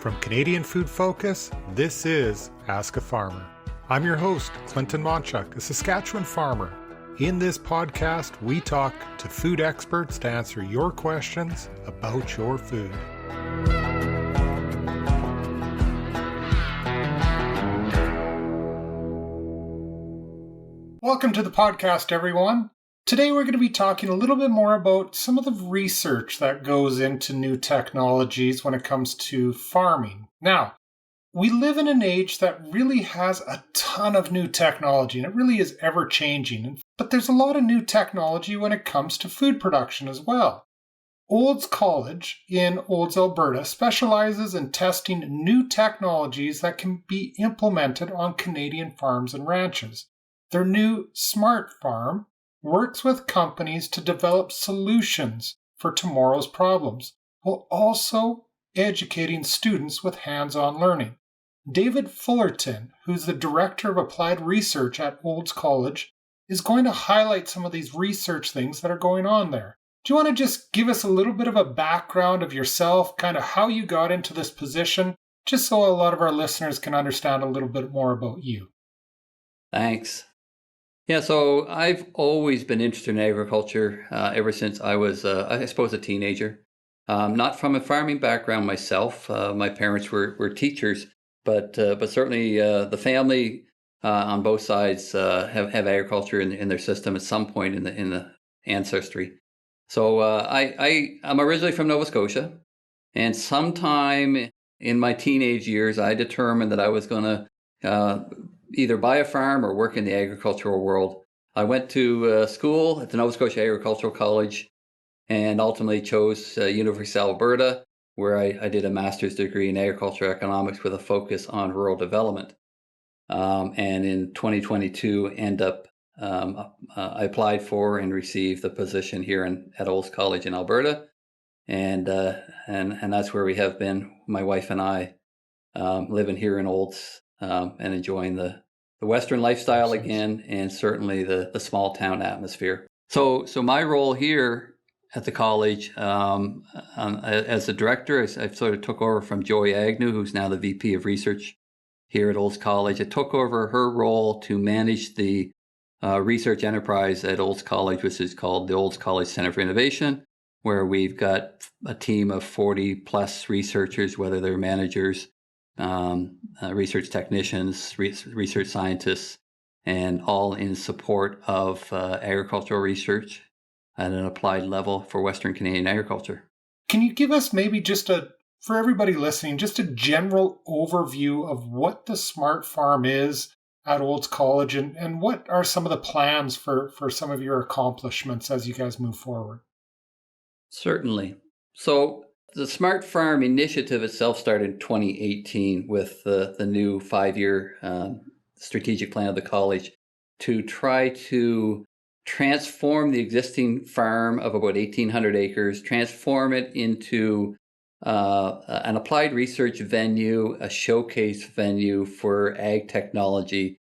From Canadian Food Focus, this is Ask a Farmer. I'm your host, Clinton Monchuk, a Saskatchewan farmer. In this podcast, we talk to food experts to answer your questions about your food. Welcome to the podcast, everyone. Today we're going to be talking a little bit more about some of the research that goes into new technologies when it comes to farming. Now, we live in an age that really has a ton of new technology, and it really is ever changing. But there's a lot of new technology when it comes to food production as well. Olds College in Olds, Alberta specializes in testing new technologies that can be implemented on Canadian farms and ranches. Their new Smart Farm works with companies to develop solutions for tomorrow's problems, while also educating students with hands-on learning. David Fullerton, who's the Director of Applied Research at Olds College, is going to highlight some of these research things that are going on there. Do you want to just give us a little bit of a background of yourself, kind of how you got into this position, just so a lot of our listeners can understand a little bit more about you? Thanks. Yeah, so I've always been interested in agriculture ever since I was, I suppose, a teenager. Not from a farming background myself. My parents were teachers, but certainly the family on both sides have agriculture in their system at some point in the ancestry. So I'm originally from Nova Scotia, and sometime in my teenage years, I determined that I was going to either buy a farm or work in the agricultural world. I went to school at the Nova Scotia Agricultural College and ultimately chose University of Alberta, where I did a master's degree in agricultural economics with a focus on rural development. And in 2022, I applied for and received the position here at Olds College in Alberta. And that's where we have been, my wife and I, living here in Olds. And enjoying the Western lifestyle again, and certainly the small town atmosphere. So my role here at the college as the director, I sort of took over from Joy Agnew, who's now the VP of Research here at Olds College. I took over her role to manage the research enterprise at Olds College, which is called the Olds College Center for Innovation, where we've got a team of 40 plus researchers, whether they're managers, research technicians, research scientists, and all in support of agricultural research at an applied level for Western Canadian agriculture. Can you give us maybe for everybody listening, just a general overview of what the Smart Farm is at Olds College, and what are some of the plans for some of your accomplishments as you guys move forward? Certainly. So the Smart Farm initiative itself started in 2018 with the new 5-year strategic plan of the college to try to transform the existing farm of about 1,800 acres, transform it into an applied research venue, a showcase venue for ag technology,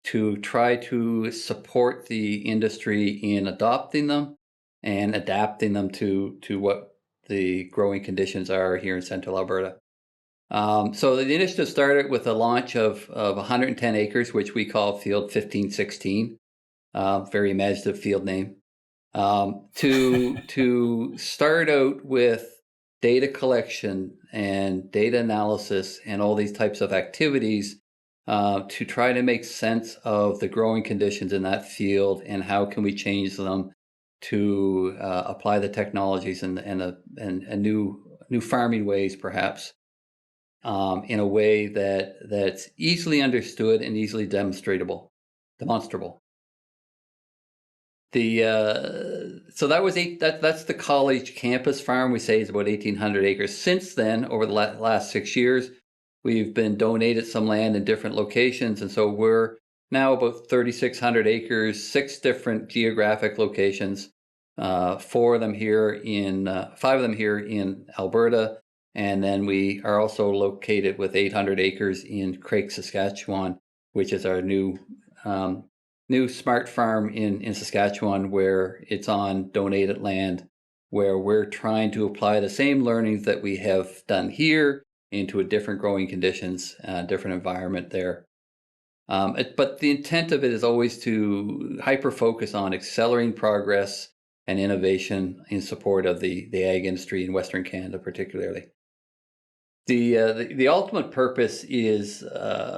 to try to support the industry in adopting them and adapting them to what the growing conditions are here in central Alberta. So the initiative started with a launch of 110 acres, which we call Field 1516, very imaginative field name, to start out with data collection and data analysis and all these types of activities to try to make sense of the growing conditions in that field and how can we change them to apply the technologies and new farming ways, perhaps, in a way that's easily understood and easily demonstrable. So that's the college campus farm. We say is about 1,800 acres. Since then, over the last 6 years, we've been donated some land in different locations, and so we're now about 3,600 acres, 6 different geographic locations, 5 of them here in Alberta, and then we are also located with 800 acres in Craik, Saskatchewan, which is our new Smart Farm in Saskatchewan, where it's on donated land, where we're trying to apply the same learnings that we have done here into a different growing conditions, different environment there. But the intent of it is always to hyper focus on accelerating progress and innovation in support of the ag industry in Western Canada, particularly. The ultimate purpose is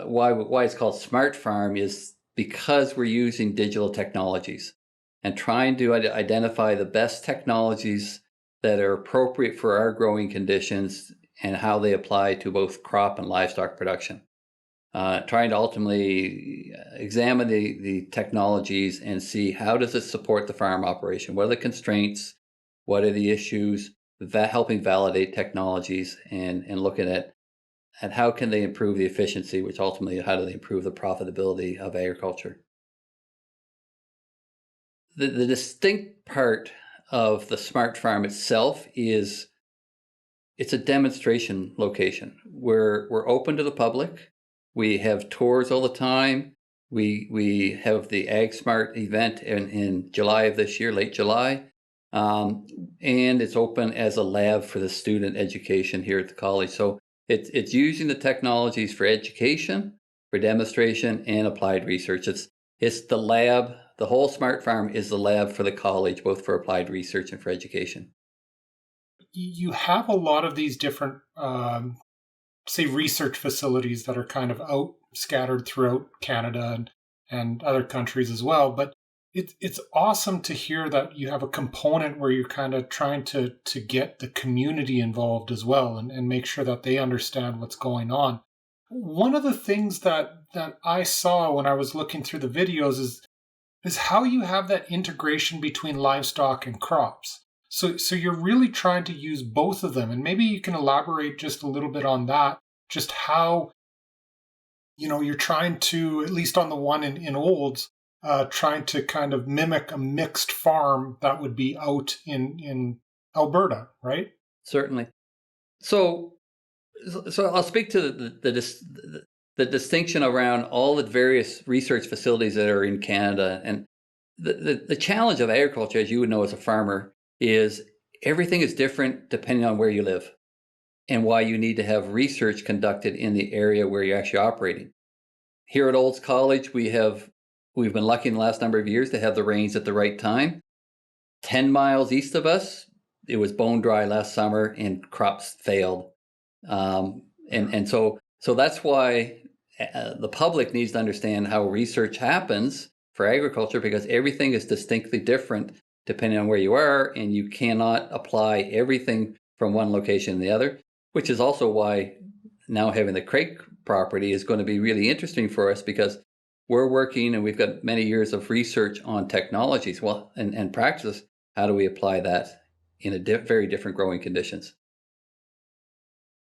why it's called Smart Farm is because we're using digital technologies and trying to identify the best technologies that are appropriate for our growing conditions and how they apply to both crop and livestock production. Trying to ultimately examine the technologies and see how does it support the farm operation, what are the constraints, what are the issues, helping validate technologies and looking at how can they improve the efficiency, which ultimately how do they improve the profitability of agriculture. The distinct part of the Smart Farm itself is it's a demonstration location. We're open to the public. We have tours all the time. We have the Ag Smart event in July of this year, late July. And it's open as a lab for the student education here at the college. So it's using the technologies for education, for demonstration, and applied research. It's the lab. The whole Smart Farm is the lab for the college, both for applied research and for education. You have a lot of these different, say, research facilities that are kind of out scattered throughout Canada and other countries as well. But it's awesome to hear that you have a component where you're kind of trying to get the community involved as well and make sure that they understand what's going on. One of the things that I saw when I was looking through the videos is how you have that integration between livestock and crops. So you're really trying to use both of them. And maybe you can elaborate just a little bit on that, just how, you're trying to, at least on the one in Olds, trying to kind of mimic a mixed farm that would be out in Alberta, right? Certainly. So I'll speak to the distinction around all the various research facilities that are in Canada. And the challenge of agriculture, as you would know as a farmer, is everything is different depending on where you live and why you need to have research conducted in the area where you're actually operating. Here at Olds College, we've been lucky in the last number of years to have the rains at the right time. 10 miles east of us, it was bone dry last summer and crops failed. And so that's why the public needs to understand how research happens for agriculture, because everything is distinctly different depending on where you are, and you cannot apply everything from one location to the other, which is also why now having the Craig property is going to be really interesting for us, because we're working and we've got many years of research on technologies and practice. How do we apply that in very different growing conditions?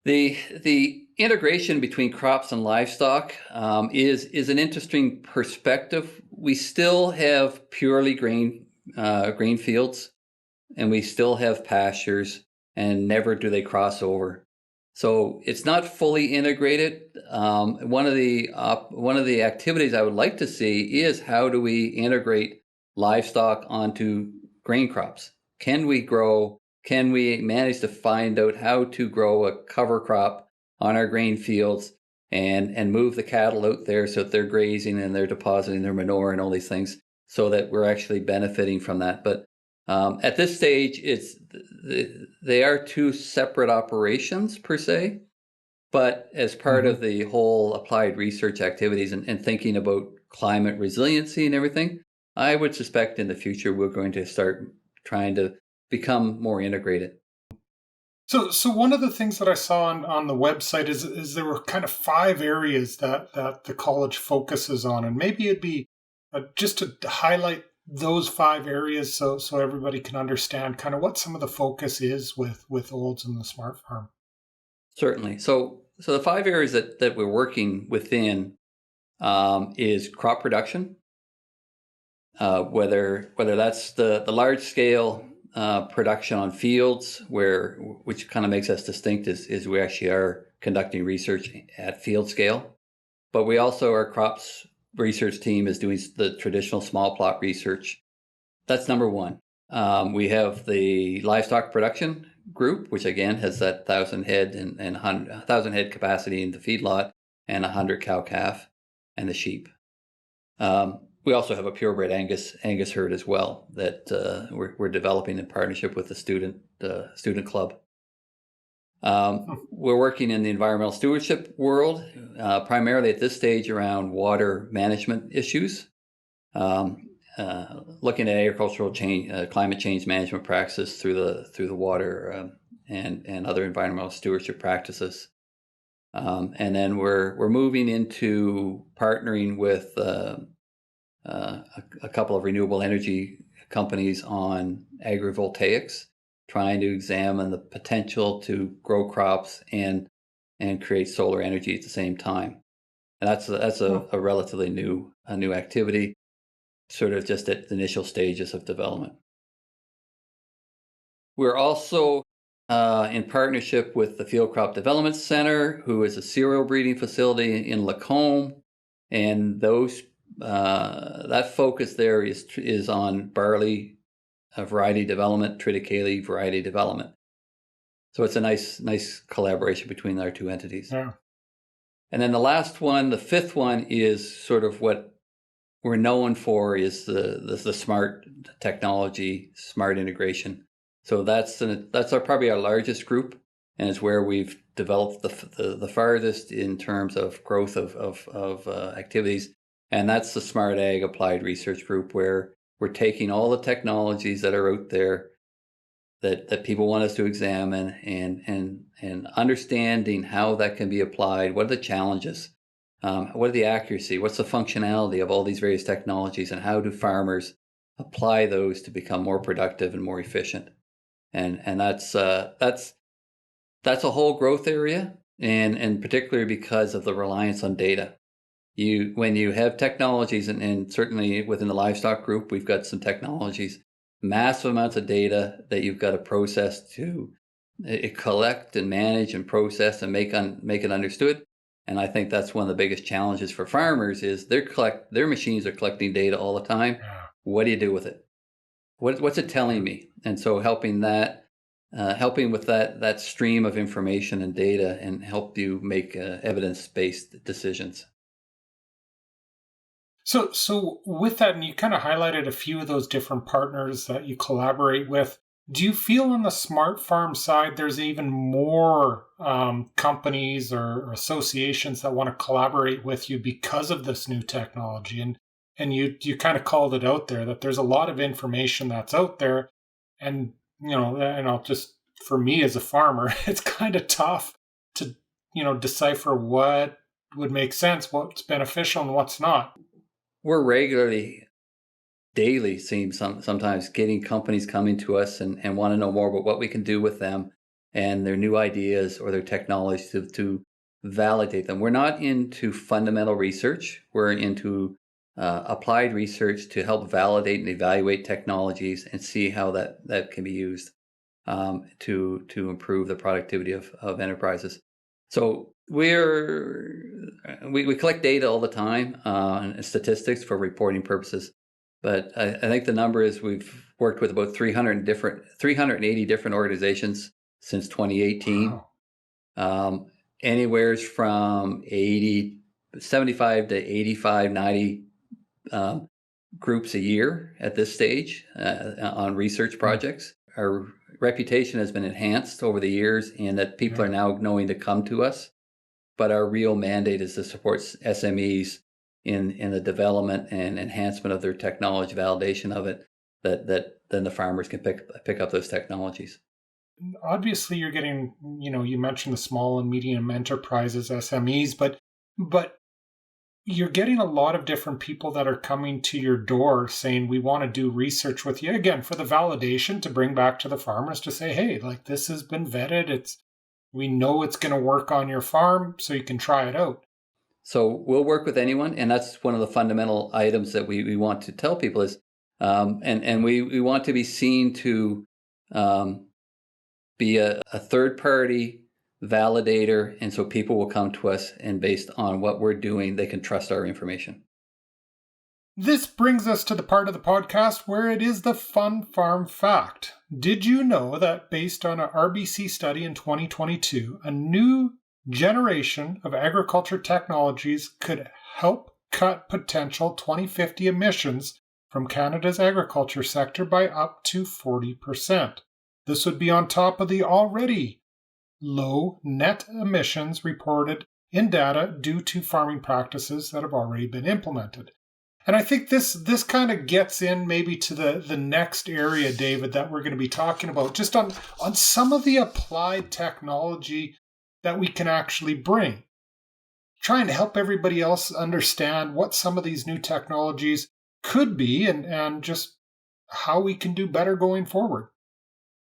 The integration between crops and livestock is an interesting perspective. We still have purely grain fields, and we still have pastures, and never do they cross over. So it's not fully integrated. One of the activities I would like to see is how do we integrate livestock onto grain crops? Can we manage to find out how to grow a cover crop on our grain fields and move the cattle out there so that they're grazing and they're depositing their manure and all these things, so that we're actually benefiting from that. But at this stage, they are two separate operations per se, but as part of the whole applied research activities and thinking about climate resiliency and everything, I would suspect in the future we're going to start trying to become more integrated. So one of the things that I saw on the website is there were kind of 5 areas that the college focuses on, and maybe it'd be just to highlight those 5 areas so everybody can understand kind of what some of the focus is with Olds and the Smart Farm. Certainly. So the 5 areas that we're working within is crop production, whether that's the large scale production on fields, which kind of makes us distinct is we actually are conducting research at field scale, but we also, our crops research team is doing the traditional small plot research. That's number one. We have the livestock production, group, which again has that 1,000 head and 1,000 head capacity in the feedlot and 100 cow calf and the sheep. We also have a purebred Angus herd as well that we're developing in partnership with the student club. We're working in the environmental stewardship world, primarily at this stage around water management issues, looking at agricultural change, climate change management practices through the water and other environmental stewardship practices. And then we're moving into partnering with a couple of renewable energy companies on agrivoltaics, trying to examine the potential to grow crops and create solar energy at the same time. And that's a relatively new activity, sort of just at the initial stages of development. We're also in partnership with the Field Crop Development Center, who is a cereal breeding facility in Lacombe, and that focus there is on barley variety development, triticale variety development. So it's a nice collaboration between our two entities. Yeah. And then the last one, the fifth one, is sort of what we're known for, is the smart technology, smart integration. So that's probably our largest group, and it's where we've developed the farthest in terms of growth of activities. And that's the Smart Ag Applied Research Group, where we're taking all the technologies that are out there that people want us to examine and understanding how that can be applied. What are the challenges? What are the accuracy? What's the functionality of all these various technologies, and how do farmers apply those to become more productive and more efficient? And that's a whole growth area, and particularly because of the reliance on data. When you have technologies, and certainly within the livestock group, we've got some technologies, massive amounts of data that you've got to process to collect and manage and process and make it understood. And I think that's one of the biggest challenges for farmers is their machines are collecting data all the time. What do you do with it? What's it telling me? And so helping with that stream of information and data, and help you make evidence-based decisions. So with that, and you kind of highlighted a few of those different partners that you collaborate with, do you feel on the smart farm side there's even more companies or associations that want to collaborate with you because of this new technology? And you kind of called it out there that there's a lot of information that's out there, and for me as a farmer, it's kind of tough to decipher what would make sense, what's beneficial, and what's not. We're regularly, daily, seeing sometimes getting companies coming to us and want to know more about what we can do with them and their new ideas or their technologies to validate them. We're not into fundamental research. We're into applied research to help validate and evaluate technologies and see how that can be used to improve the productivity of enterprises. So we collect data all the time and statistics for reporting purposes, but I think the number is we've worked with about 380 different organizations since 2018. Wow. Anywhere from 75 to 85, 90 groups a year at this stage on research projects. Our reputation has been enhanced over the years, and that people are now knowing to come to us. But our real mandate is to support SMEs in the development and enhancement of their technology, validation of it, that then the farmers can pick up those technologies. Obviously, you're getting, you mentioned the small and medium enterprises, SMEs, but you're getting a lot of different people that are coming to your door saying, we want to do research with you, again, for the validation to bring back to the farmers to say, hey, like, this has been vetted. We know it's going to work on your farm, so you can try it out. So we'll work with anyone, and that's one of the fundamental items that we want to tell people is, and we want to be seen to be a third-party validator, and so people will come to us, and based on what we're doing, they can trust our information. This brings us to the part of the podcast where it is the fun farm fact. Did you know that based on an RBC study in 2022, a new generation of agriculture technologies could help cut potential 2050 emissions from Canada's agriculture sector by up to 40%? This would be on top of the already low net emissions reported in data due to farming practices that have already been implemented. And I think this kind of gets in maybe to the next area, David, that we're going to be talking about, just on some of the applied technology that we can actually bring. Trying to help everybody else understand what some of these new technologies could be and just how we can do better going forward.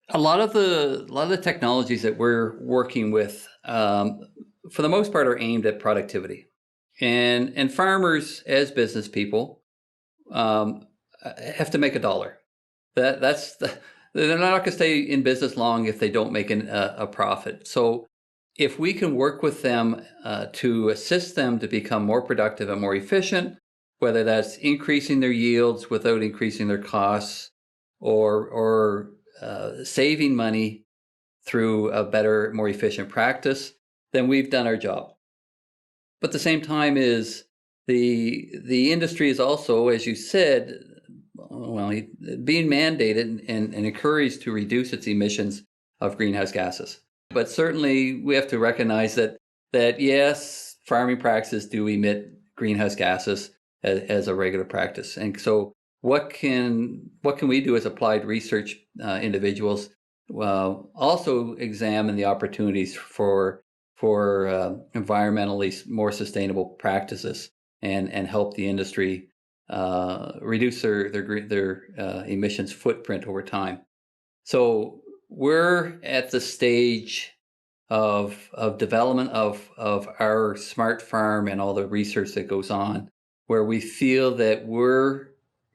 A lot of the technologies that we're working with, for the most part, are aimed at productivity. And farmers, as business people, have to make a dollar. They're not going to stay in business long if they don't make a profit. So if we can work with them to assist them to become more productive and more efficient, whether that's increasing their yields without increasing their costs, or saving money through a better, more efficient practice, then we've done our job. But at the same time is the industry is also, as you said, being mandated and encouraged to reduce its emissions of greenhouse gases. But certainly we have to recognize that yes, farming practices do emit greenhouse gases as a regular practice. And so what can we do as applied research individuals? Also examine the opportunities for environmentally more sustainable practices and help the industry reduce their emissions footprint over time. So we're at the stage of development of our smart farm and all the research that goes on, where we feel that we're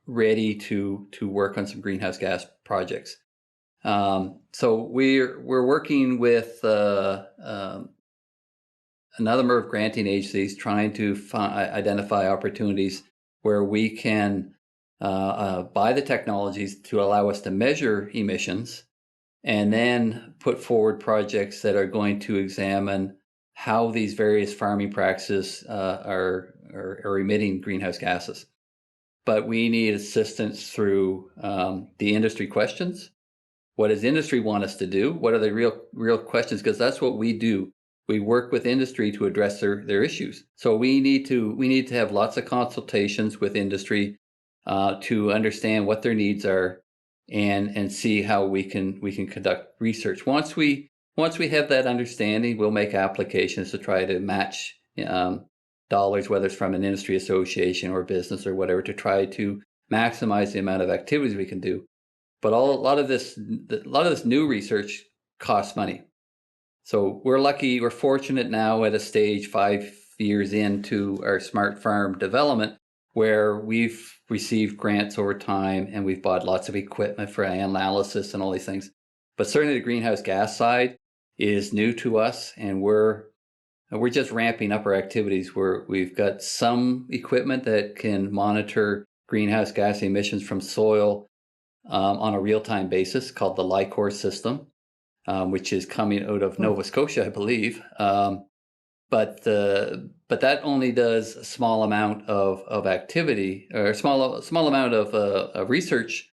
ready to work on some greenhouse gas projects. So we're working with a number of granting agencies trying to identify opportunities where we can buy the technologies to allow us to measure emissions and then put forward projects that are going to examine how these various farming practices are emitting greenhouse gases. But we need assistance through the industry questions. What does industry want us to do? What are the real questions? Because that's what we do. We work with industry to address their issues. So we need to have lots of consultations with industry to understand what their needs are and see how we can conduct research. Once we have that understanding, we'll make applications to try to match dollars, whether it's from an industry association or business or whatever, to try to maximize the amount of activities we can do. But a lot of this new research costs money. So we're fortunate now at a stage 5 years into our smart farm development where we've received grants over time and we've bought lots of equipment for analysis and all these things. But certainly the greenhouse gas side is new to us, and we're just ramping up our activities where we've got some equipment that can monitor greenhouse gas emissions from soil on a real-time basis called the LICOR system. Which is coming out of Nova Scotia, I believe. But that only does a small amount of activity, or a small amount of research,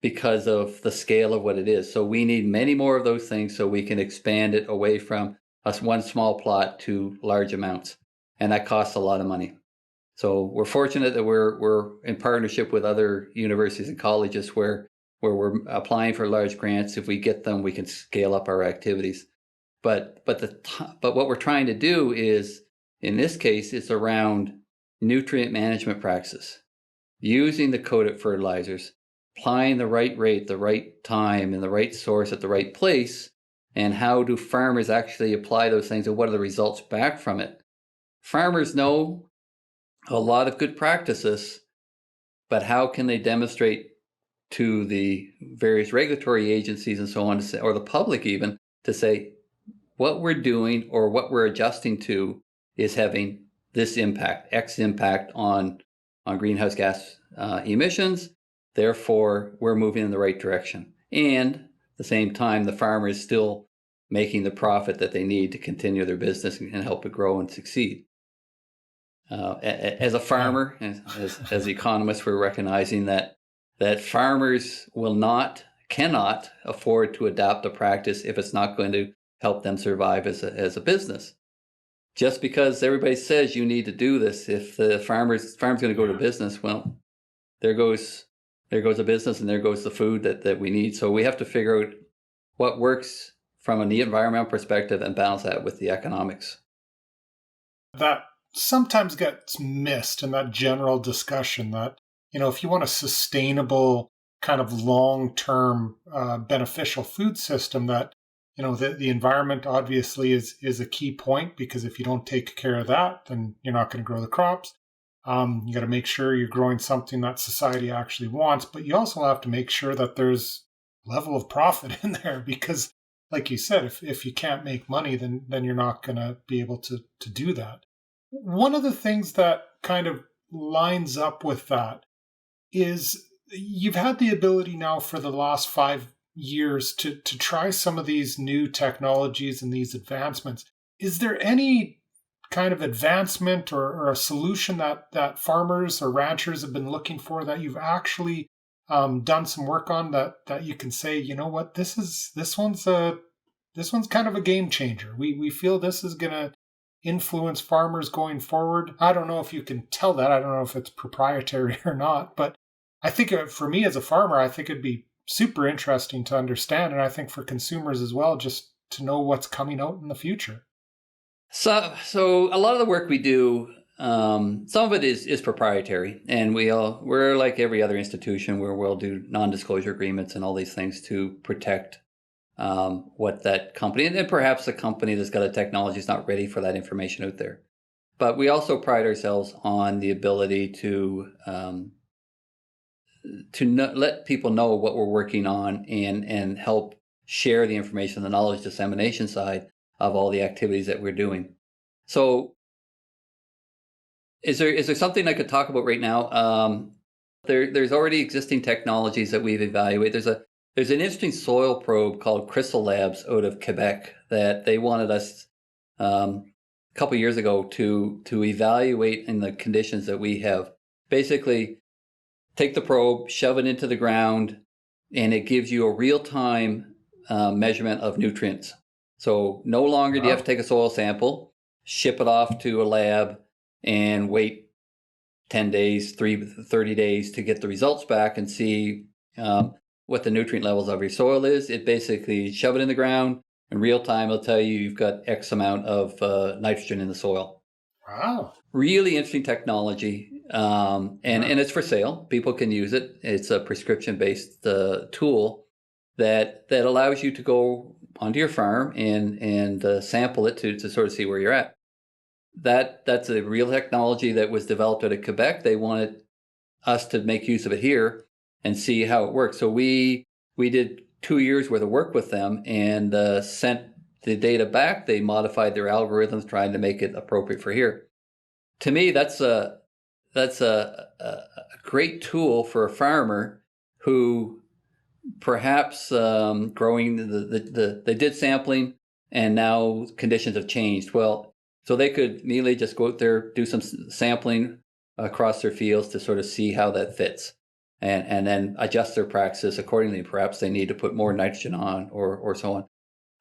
because of the scale of what it is. So we need many more of those things so we can expand it away from one small plot to large amounts, and that costs a lot of money. So we're fortunate that we're in partnership with other universities and colleges where we're applying for large grants. If we get them, we can scale up our activities. But what we're trying to do is, in this case, it's around nutrient management practices, using the coated fertilizers, applying the right rate, the right time, and the right source at the right place. And how do farmers actually apply those things, and what are the results back from it? Farmers know a lot of good practices, but how can they demonstrate to the various regulatory agencies and so on, or the public even, to say what we're doing or what we're adjusting to is having this impact, X impact on greenhouse gas emissions. Therefore, we're moving in the right direction. and at the same time, the farmer is still making the profit that they need to continue their business and help it grow and succeed. As a farmer, as economists, we're recognizing that farmers cannot afford to adopt a practice if it's not going to help them survive as a business. Just because everybody says you need to do this, if the farm's going to go to business, well, there goes a business and there goes the food that we need. So we have to figure out what works from an environmental perspective and balance that with the economics. That sometimes gets missed in that general discussion that, if you want a sustainable kind of long-term beneficial food system, that, the environment obviously is a key point, because if you don't take care of that, then you're not going to grow the crops. You got to make sure you're growing something that society actually wants, but you also have to make sure that there's level of profit in there, because like you said, if you can't make money, then you're not going to be able to do that. One of the things that kind of lines up with that is you've had the ability now for the last 5 years to try some of these new technologies and these advancements. Is there any kind of advancement or a solution that farmers or ranchers have been looking for that you've actually done some work on that you can say, you know what, this one's kind of a game changer. We feel this is going to influence farmers going forward. I don't know if you can tell that. I don't know if it's proprietary or not, but I think for me as a farmer, I think it'd be super interesting to understand. And I think for consumers as well, just to know what's coming out in the future. So a lot of the work we do, some of it is proprietary, and we're like every other institution where we'll do non-disclosure agreements and all these things to protect what that company, and then perhaps the company that's got a technology is not ready for that information out there. But we also pride ourselves on the ability to let people know what we're working on and help share the information, the knowledge dissemination side of all the activities that we're doing. So is there something I could talk about right now? There's already existing technologies that we've evaluated. There's an interesting soil probe called Crystal Labs out of Quebec that they wanted us a couple of years ago to evaluate in the conditions that we have. Basically, take the probe, shove it into the ground, and it gives you a real-time measurement of nutrients. So no longer do you have to take a soil sample, ship it off to a lab, and wait 10 days, 30 days to get the results back and see what the nutrient levels of your soil is. It basically shove it in the ground. In real time, it'll tell you you've got X amount of nitrogen in the soil. Wow. Really interesting technology. And it's for sale. People can use it. It's a prescription-based tool that allows you to go onto your farm and sample it to sort of see where you're at. That's a real technology that was developed out of Quebec. They wanted us to make use of it here and see how it works. So we did 2 years worth of work with them and sent the data back. They modified their algorithms trying to make it appropriate for here. To me, that's a great tool for a farmer who perhaps growing they did sampling and now conditions have changed. Well, so they could immediately just go out there, do some sampling across their fields to sort of see how that fits, and then adjust their practices accordingly. Perhaps they need to put more nitrogen on, or so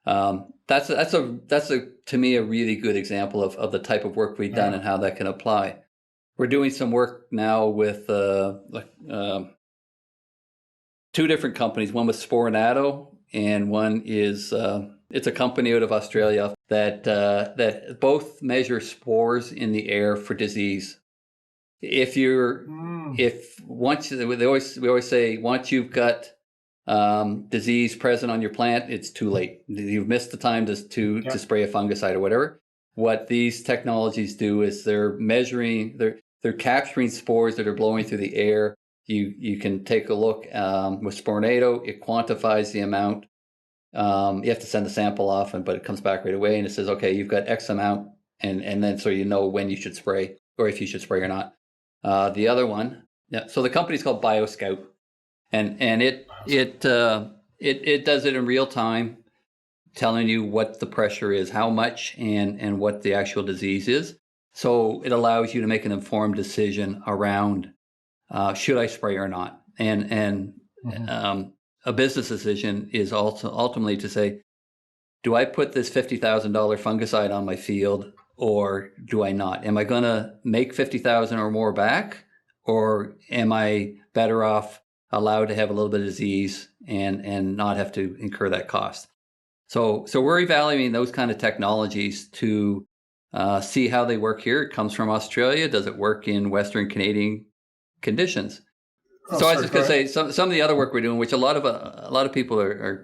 on. That's to me a really good example of the type of work we've done and how that can apply. We're doing some work now with 2 different companies. One was Sporonado, and one is it's a company out of Australia that both measure spores in the air for disease. We always say once you've got disease present on your plant, it's too late. You've missed the time to spray a fungicide or whatever. What these technologies do is they're capturing spores that are blowing through the air. You can take a look with Sporonado. It quantifies the amount. You have to send the sample off, but it comes back right away, and it says, okay, you've got X amount, and then so you know when you should spray or if you should spray or not. The other one, so the company's called BioScout, and it It does it in real time, telling you what the pressure is, how much, and what the actual disease is. So it allows you to make an informed decision around should I spray or not. And a business decision is also ultimately to say, do I put this $50,000 fungicide on my field or do I not? Am I going to make 50,000 or more back, or am I better off allowed to have a little bit of disease and not have to incur that cost? So we're evaluating those kind of technologies to see how they work here. It comes from Australia. Does it work in Western Canadian conditions? So I was just going to say some of the other work we're doing, which a lot of people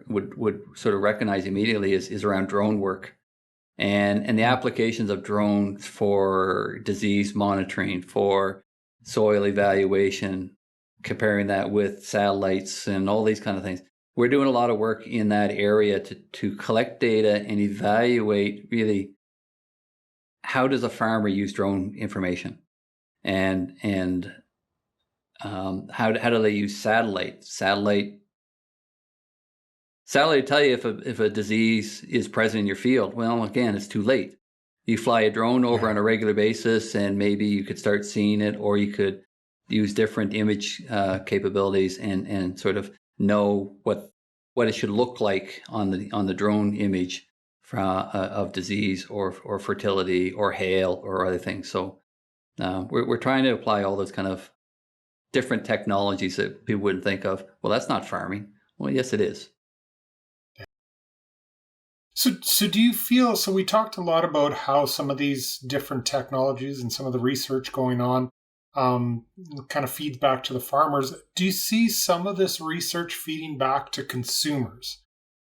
would sort of recognize immediately, is around drone work, and the applications of drones for disease monitoring, for soil evaluation, comparing that with satellites and all these kind of things. We're doing a lot of work in that area to collect data and evaluate really how does a farmer use drone information, and how do they use satellite tell you if a disease is present in your field? Well, again, it's too late. You fly a drone over on a regular basis and maybe you could start seeing it, or you could use different image capabilities and sort of know what it should look like on the drone image of disease or fertility or hail or other things. So we're trying to apply all those kind of different technologies that people wouldn't think of. Well, that's not farming. Well, yes, it is. So do you feel, so we talked a lot about how some of these different technologies and some of the research going on kind of feeds back to the farmers. Do you see some of this research feeding back to consumers?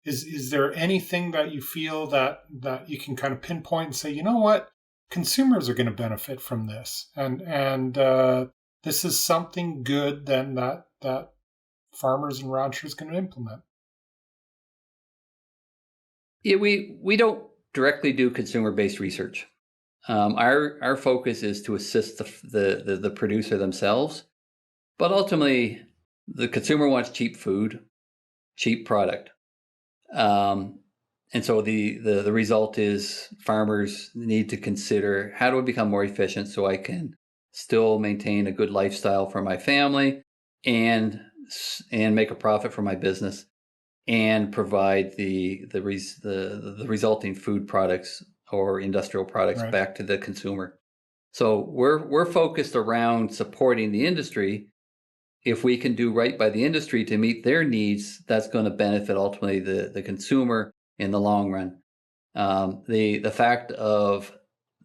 Is there anything that you feel that you can kind of pinpoint and say, you know what, consumers are going to benefit from this, and this is something good then that farmers and ranchers going to implement? Yeah, we don't directly do consumer-based research. Our focus is to assist the producer themselves, but ultimately the consumer wants cheap food, cheap product, and so the result is farmers need to consider, how do I become more efficient so I can still maintain a good lifestyle for my family and make a profit for my business, and provide the resulting food products or industrial products back to the consumer. So we're focused around supporting the industry. If we can do right by the industry to meet their needs, that's going to benefit ultimately the consumer in the long run. The fact of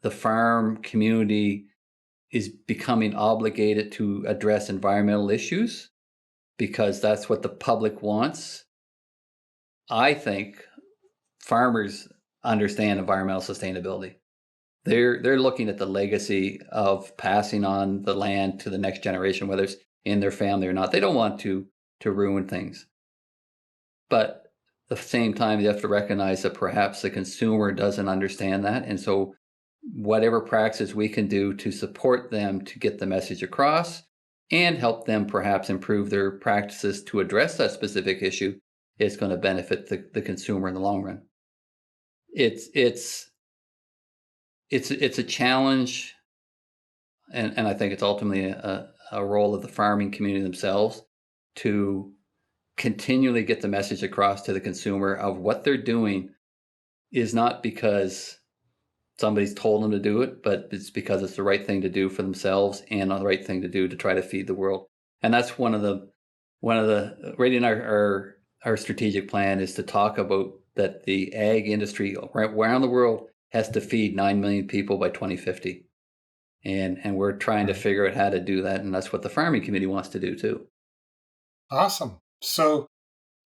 the farm community is becoming obligated to address environmental issues because that's what the public wants. I think farmers understand environmental sustainability. They're looking at the legacy of passing on the land to the next generation, whether it's in their family or not. They don't want to ruin things. But at the same time, you have to recognize that perhaps the consumer doesn't understand that. And so whatever practices we can do to support them to get the message across and help them perhaps improve their practices to address that specific issue is going to benefit the consumer in the long run. It's a challenge, and I think it's ultimately a role of the farming community themselves to continually get the message across to the consumer of what they're doing is not because somebody's told them to do it, but it's because it's the right thing to do for themselves and the right thing to do to try to feed the world. And that's one of the right in our strategic plan is to talk about that the ag industry around the world has to feed 9 million people by 2050. And we're trying to figure out how to do that. And that's what the farming community wants to do too. Awesome. So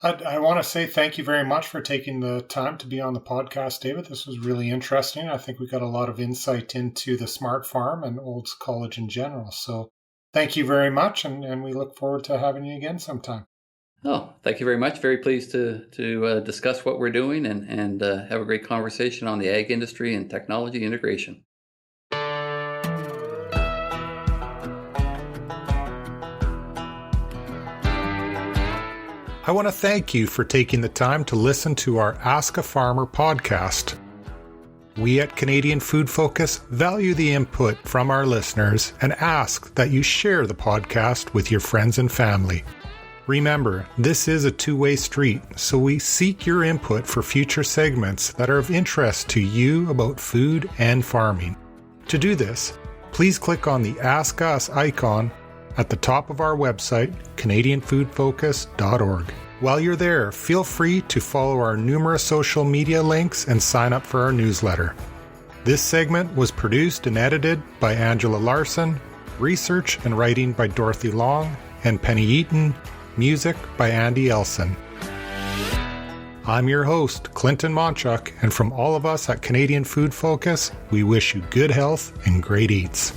I want to say thank you very much for taking the time to be on the podcast, David. This was really interesting. I think we got a lot of insight into the smart farm and Olds College in general. So thank you very much. And we look forward to having you again sometime. Oh, thank you very much. Very pleased to discuss what we're doing and have a great conversation on the ag industry and technology integration. I want to thank you for taking the time to listen to our Ask a Farmer podcast. We at Canadian Food Focus value the input from our listeners and ask that you share the podcast with your friends and family. Remember, this is a two-way street, so we seek your input for future segments that are of interest to you about food and farming. To do this, please click on the Ask Us icon at the top of our website, CanadianFoodFocus.org. While you're there, feel free to follow our numerous social media links and sign up for our newsletter. This segment was produced and edited by Angela Larson, research and writing by Dorothy Long and Penny Eaton, music by Andy Elson. I'm your host, Clinton Monchuk, and from all of us at Canadian Food Focus, we wish you good health and great eats.